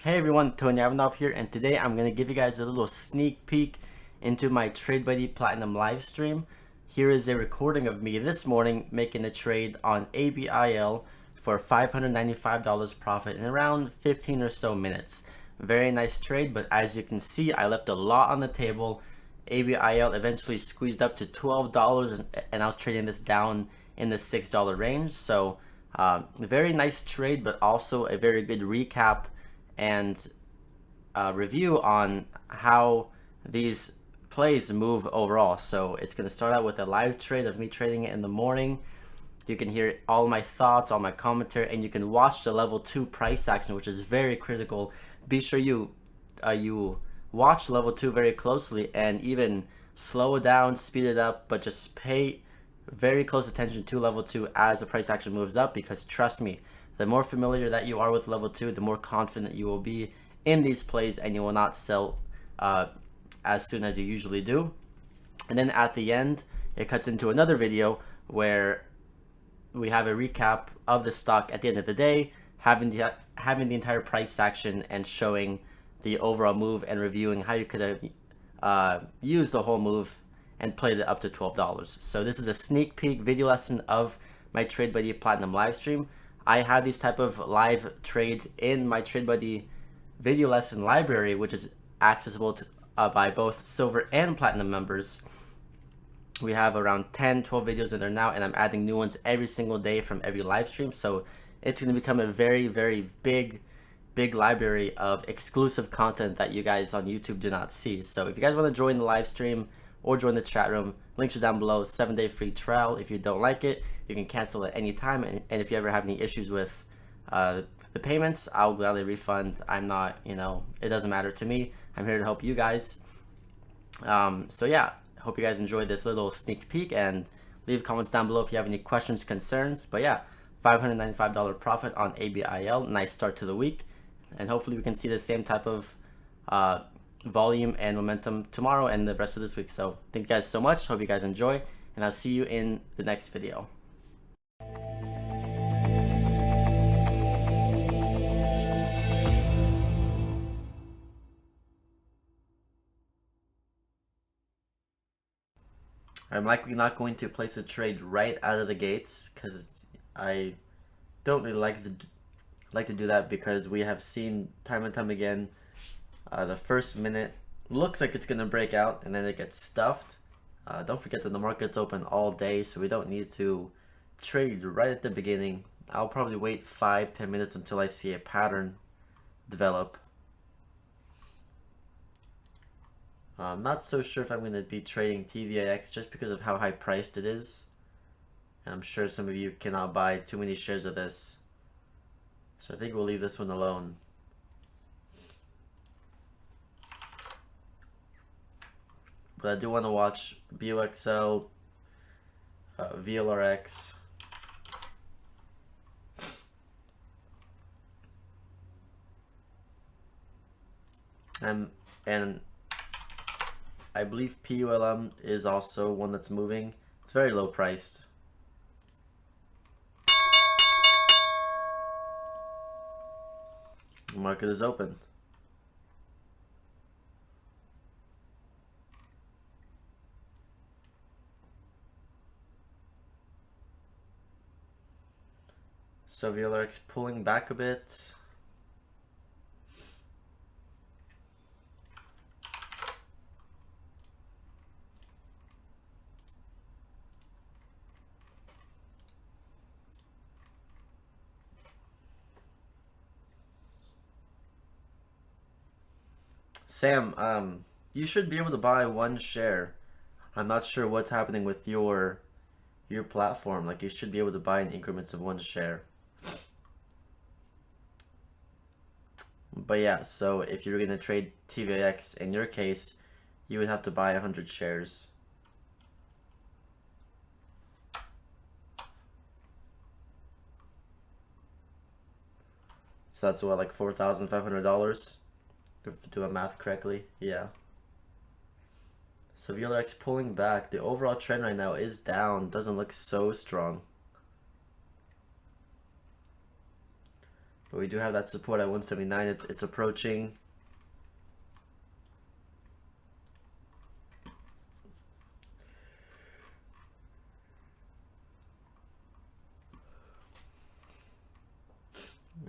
Hey everyone, Tony Ivanov here, and today I'm going to give you guys a little sneak peek into my TradeBuddy Platinum live stream. Here is a recording of me this morning making a trade on ABIL for $595 profit in around 15 or so minutes. Very nice trade, but as you can see, I left a lot on the table. ABIL eventually squeezed up to $12, and I was trading this down in the $6 range. So very nice trade, but also a very good recap and review on how these plays move overall. So it's going to start out with a live trade of me trading it in the morning. You can hear all my thoughts, all my commentary, and you can watch the level 2 price action, which is very critical. Be sure you watch level 2 very closely and even slow it down, speed it up, but just pay very close attention to level 2 as the price action moves up, because trust me, the more familiar that you are with level 2, the more confident you will be in these plays, and you will not sell as soon as you usually do. And then at the end, it cuts into another video where we have a recap of the stock at the end of the day, having the entire price action and showing the overall move and reviewing how you could have used the whole move and played it up to $12. So this is a sneak peek video lesson of my TradeBuddy Platinum live stream. I have these type of live trades in my TradeBuddy video lesson library, which is accessible to, by both silver and platinum members. We have around 10-12 videos in there now, and I'm adding new ones every single day from every live stream. So it's going to become a very big library of exclusive content that you guys on YouTube do not see. So if you guys want to join the live stream or join the chat room, links are down below. 7-day free trial. If you don't like it, you can cancel at any time. And if you ever have any issues with the payments, I'll gladly refund. I'm not, it doesn't matter to me. I'm here to help you guys. So yeah, hope you guys enjoyed this little sneak peek, and leave comments down below if you have any questions, concerns. But yeah, $595 profit on ABIL. Nice start to the week, and hopefully we can see the same type of volume and momentum tomorrow and the rest of this week. So thank you guys so much. Hope you guys enjoy, and I'll see you in the next video. I'm likely not going to place a trade right out of the gates, because I don't really like to do that, because we have seen time and time again the first minute looks like it's going to break out and then it gets stuffed. Don't forget that the market's open all day, so we don't need to trade right at the beginning. I'll probably wait 5-10 minutes until I see a pattern develop. I'm not so sure if I'm going to be trading TVIX just because of how high priced it is. And I'm sure some of you cannot buy too many shares of this. So I think we'll leave this one alone. But I do want to watch BUXL, VLRX, and I believe PULM is also one that's moving. It's very low priced. The market is open. So VLRX pulling back a bit. Sam, you should be able to buy one share. I'm not sure what's happening with your platform. Like, you should be able to buy in increments of one share. But yeah, so if you're going to trade TVX, in your case, you would have to buy 100 shares. So that's what, like $4,500? If I do my math correctly, yeah. So VLRX pulling back. The overall trend right now is down. Doesn't look so strong. But But we do have that support at 179. It's approaching.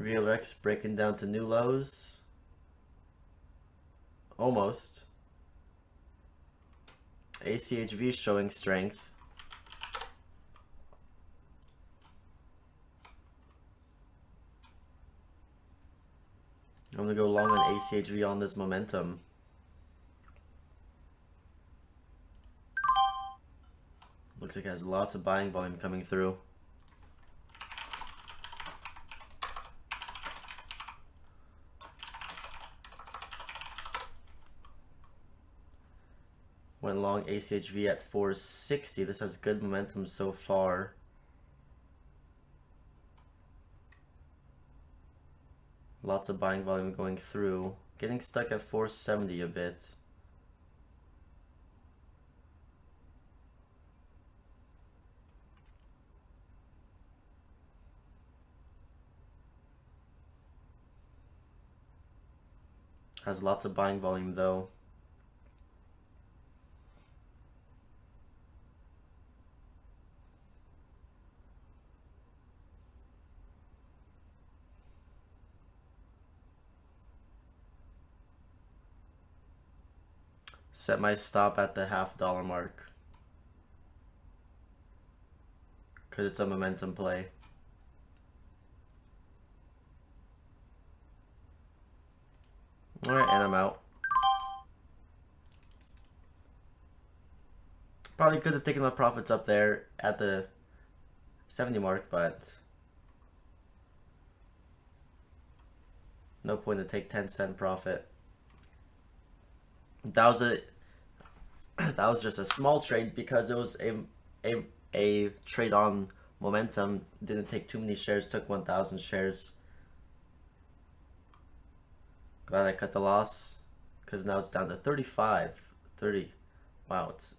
VLX breaking down to new lows. Almost. ACHV showing strength. I'm going to go long on ACHV on this momentum. Looks like it has lots of buying volume coming through. Went long ACHV at 460. This has good momentum so far. Lots of buying volume going through. Getting stuck at 470 a bit. Has lots of buying volume though. Set my stop at the $half mark because it's a momentum play. Alright, and I'm out. Probably could have taken my profits up there at the 70 mark, but no point to take 10-cent profit. That was just a small trade because it was a trade on momentum. Didn't take too many shares, took 1,000 shares. Glad I cut the loss because now it's down to 35, 30. Wow, it's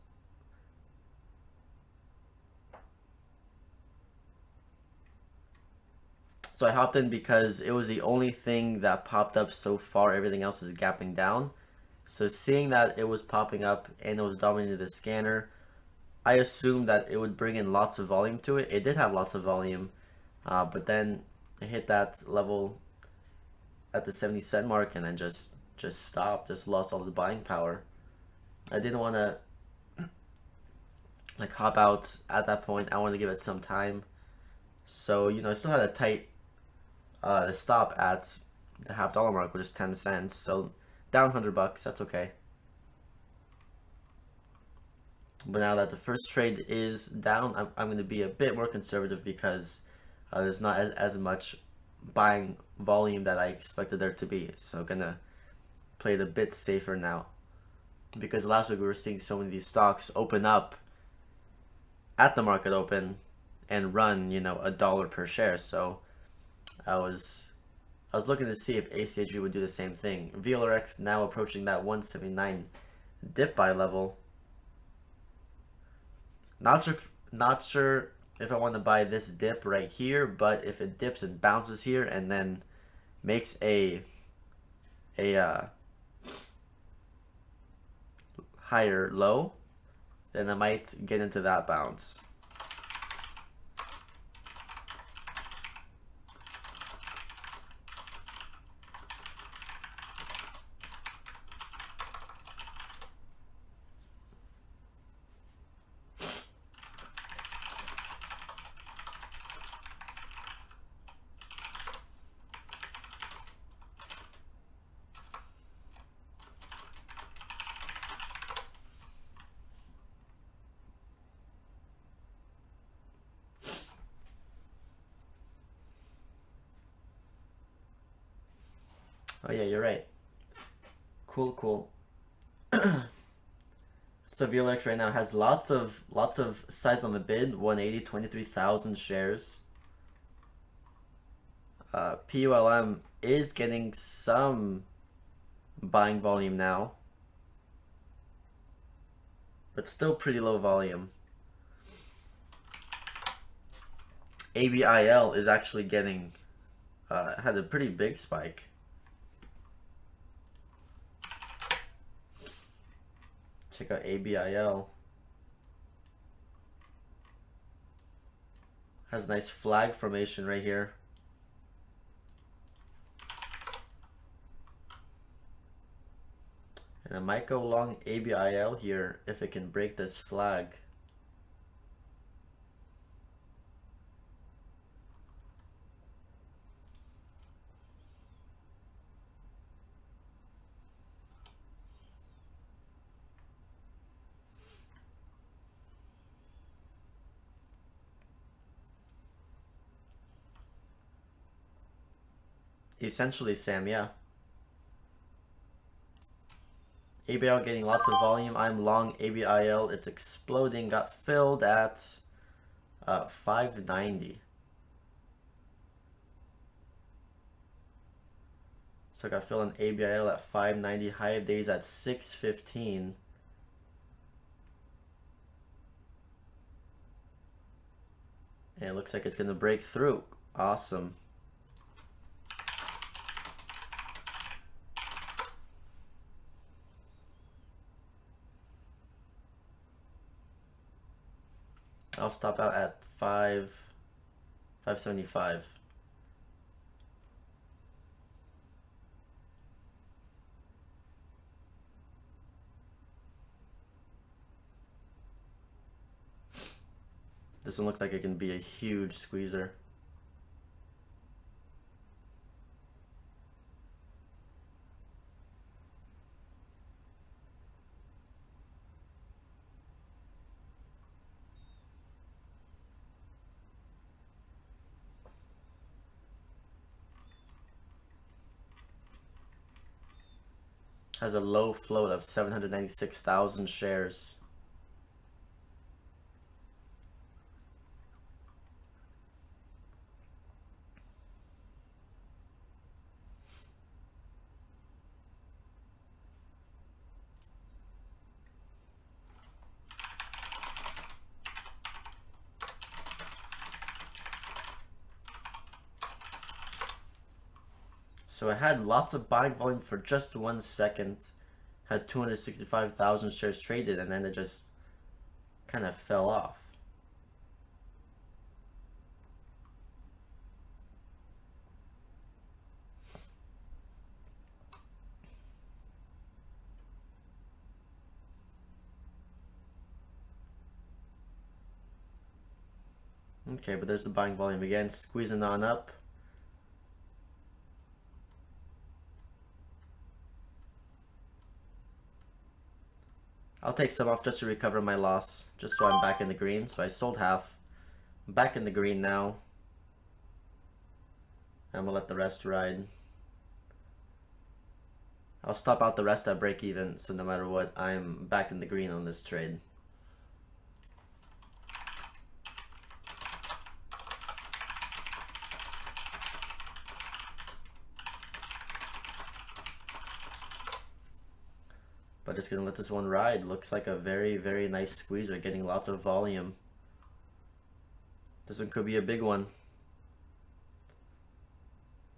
so I hopped in because it was the only thing that popped up so far. Everything else is gapping down. So seeing that it was popping up and it was dominating the scanner, I assumed that it would bring in lots of volume to it. It did have lots of volume, but then it hit that level at the 70-cent mark and then just stopped, just lost all the buying power. I didn't want to like hop out at that point. I wanted to give it some time. So, you know, I still had a tight stop at the $half mark, which is 10 cents. So down $100, that's okay. But now that the first trade is down, I'm going to be a bit more conservative because there's not as much buying volume that I expected there to be. So I'm going to play it a bit safer now. Because last week we were seeing so many of these stocks open up at the market open and run, you know, $1 per share. So I was looking to see if ACHV would do the same thing. VLRX now approaching that 179 dip buy level. Not sure if I want to buy this dip right here, but if it dips and bounces here and then makes a higher low, then I might get into that bounce. Oh yeah, you're right. Cool. So VLX right now has lots of size on the bid, 180, 23,000 shares. PULM is getting some buying volume now, but still pretty low volume. ABIL is actually getting had a pretty big spike. Check out ABIL. Has a nice flag formation right here. And I might go long ABIL here if it can break this flag. Essentially, Sam, yeah. ABIL getting lots of volume. I'm long ABIL. It's exploding. Got filled at 590. So I got filled in ABIL at 590. High of days at 615. And it looks like it's going to break through. Awesome. I'll stop out at 575. This one looks like it can be a huge squeezer. Has a low float of 796,000 shares. So I had lots of buying volume for just 1 second. Had 265,000 shares traded, and then it just kind of fell off. Okay, but there's the buying volume again, squeezing on up. I'll take some off just to recover my loss, just so I'm back in the green. So I sold half. I'm back in the green now. I'm gonna let the rest ride. I'll stop out the rest at break even, so no matter what, I'm back in the green on this trade. But just gonna let this one ride. Looks like a very, very nice squeezer, getting lots of volume. This one could be a big one.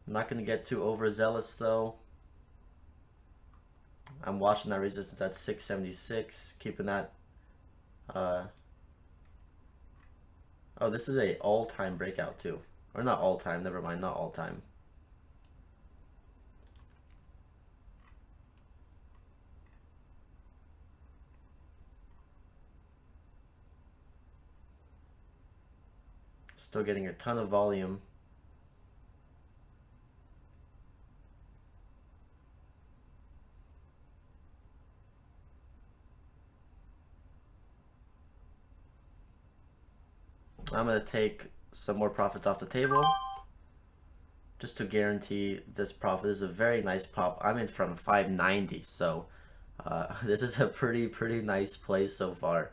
I'm not gonna get too overzealous though. I'm watching that resistance at 676, keeping that. Oh, this is a all-time breakout too, or not all-time. Never mind, not all-time. Still getting a ton of volume. I'm going to take some more profits off the table just to guarantee this profit. This is a very nice pop. I'm in from 590, so this is a pretty nice play so far.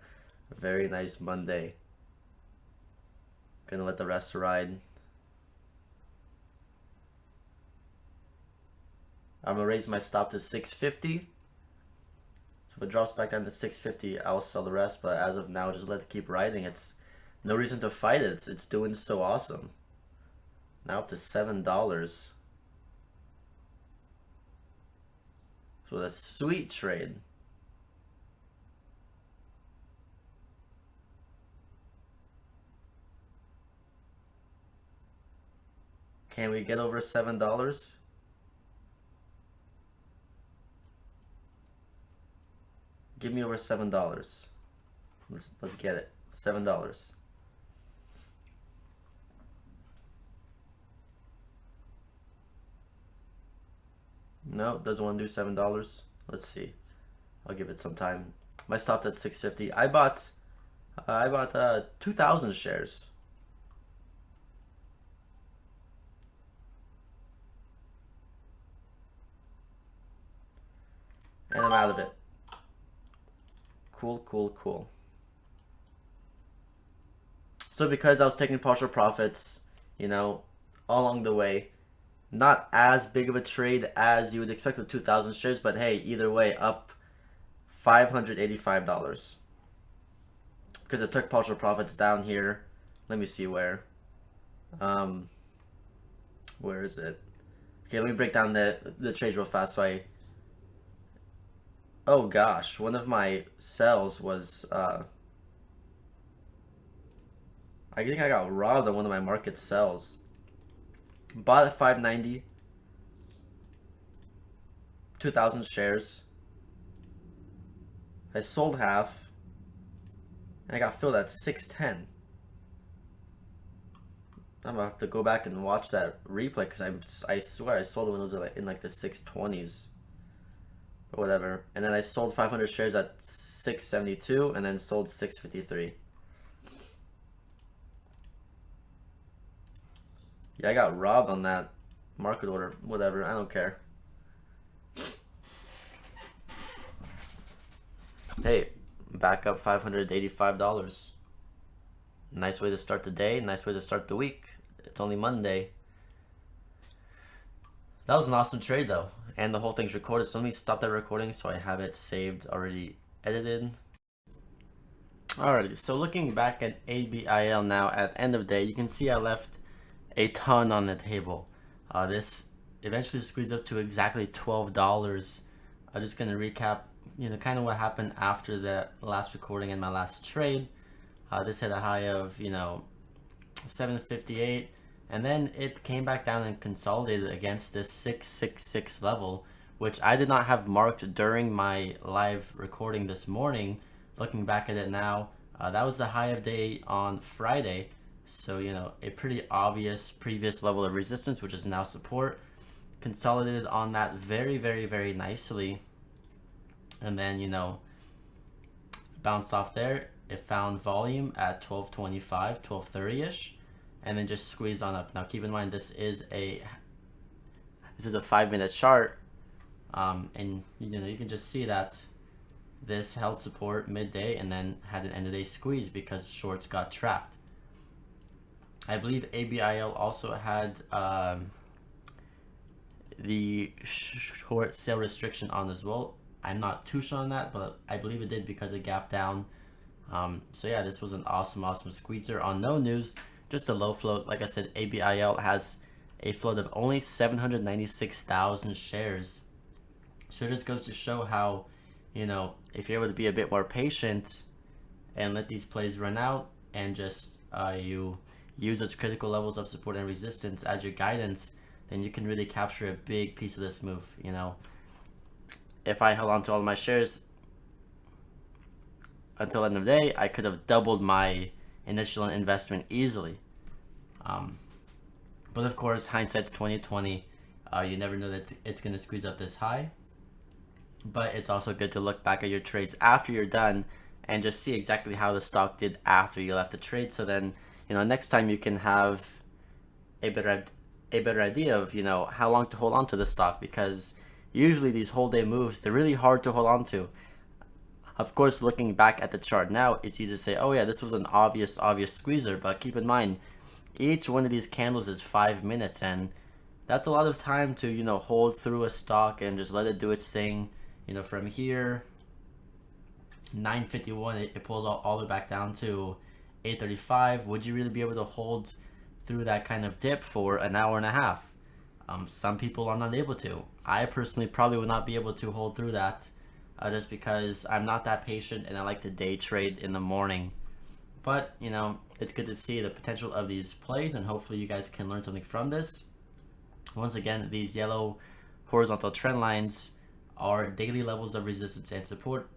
A very nice Monday. Gonna let the rest ride. I'm gonna raise my stop to 650. So if it drops back down to 650, I'll sell the rest. But as of now, just let it keep riding. It's no reason to fight it. It's doing so awesome. Now up to $7. So a sweet trade. Can we get over $7? Give me over $7. Let's get it. $7. No, doesn't want to do $7. Let's see. I'll give it some time. My stop's at 650. I bought 2,000 shares. And I'm out of it. Cool, cool, cool. So because I was taking partial profits, you know, all along the way, not as big of a trade as you would expect with 2,000 shares, but hey, either way, up $585. Because it took partial profits down here. Let me see where. Where is it? Okay, let me break down the trades real fast. So oh gosh, one of my sells was I think I got robbed on one of my market sells. Bought at 590, 2,000 shares. I sold half, and I got filled at 610. I'm gonna have to go back and watch that replay because I swear I sold it when it was in like the 620s. But whatever. And then I sold 500 shares at 672 and then sold 653. Yeah, I got robbed on that market order. Whatever, I don't care. Hey, back up $585. Nice way to start the day, nice way to start the week. It's only Monday. That was an awesome trade though, and the whole thing's recorded. So let me stop that recording so I have it saved, already edited. Alrighty, so looking back at ABIL now at end of day, you can see I left a ton on the table. This eventually squeezed up to exactly $12. I'm just gonna recap, kind of what happened after the last recording and my last trade. This hit a high of, 758, and then it came back down and consolidated against this 666 level, which I did not have marked during my live recording this morning. Looking back at it now, that was the high of day on Friday. So, a pretty obvious previous level of resistance, which is now support, consolidated on that very, very, very nicely. And then, bounced off there. It found volume at 1225, 1230-ish, and then just squeezed on up. Now, keep in mind, this is a 5-minute chart, and you can just see that this held support midday and then had an end-of-day squeeze because shorts got trapped. I believe ABIL also had the short sale restriction on as well. I'm not too sure on that, but I believe it did because it gapped down. So yeah, this was an awesome squeezer on no news, just a low float. Like I said, ABIL has a float of only 796,000 shares. So it just goes to show how, if you're able to be a bit more patient and let these plays run out and just you use its critical levels of support and resistance as your guidance, then you can really capture a big piece of this move. If I held on to all of my shares until the end of the day, I could have doubled my initial investment easily. But of course, hindsight's 20/20. You never know that it's going to squeeze up this high. But it's also good to look back at your trades after you're done and just see exactly how the stock did after you left the trade. So then, next time you can have a better idea of, how long to hold on to the stock, because usually these whole day moves, they're really hard to hold on to. Of course, looking back at the chart now, it's easy to say, oh yeah, this was an obvious squeezer, but keep in mind, each one of these candles is 5 minutes, and that's a lot of time to, hold through a stock and just let it do its thing. From here, 951, it pulls all the way back down to 835. Would you really be able to hold through that kind of dip for an hour and a half. Some people are not able to. I personally probably would not be able to hold through that, just because I'm not that patient and I like to day trade in the morning. But, you know, it's good to see the potential of these plays, and hopefully you guys can learn something from this. Once again, these yellow horizontal trend lines are daily levels of resistance and support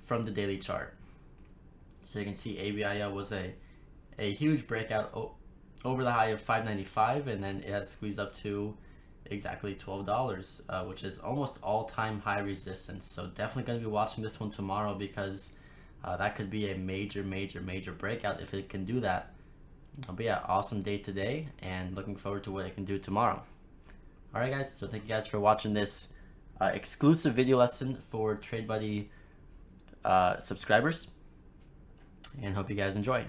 from the daily chart. So you can see ABIL was a huge breakout over the high of 595, and then it has squeezed up to exactly $12, which is almost all-time high resistance. So definitely going to be watching this one tomorrow, because that could be a major breakout if it can do that. But yeah, awesome day today, and looking forward to what it can do tomorrow. Alright guys, so thank you guys for watching this exclusive video lesson for TradeBuddy subscribers, and hope you guys enjoy.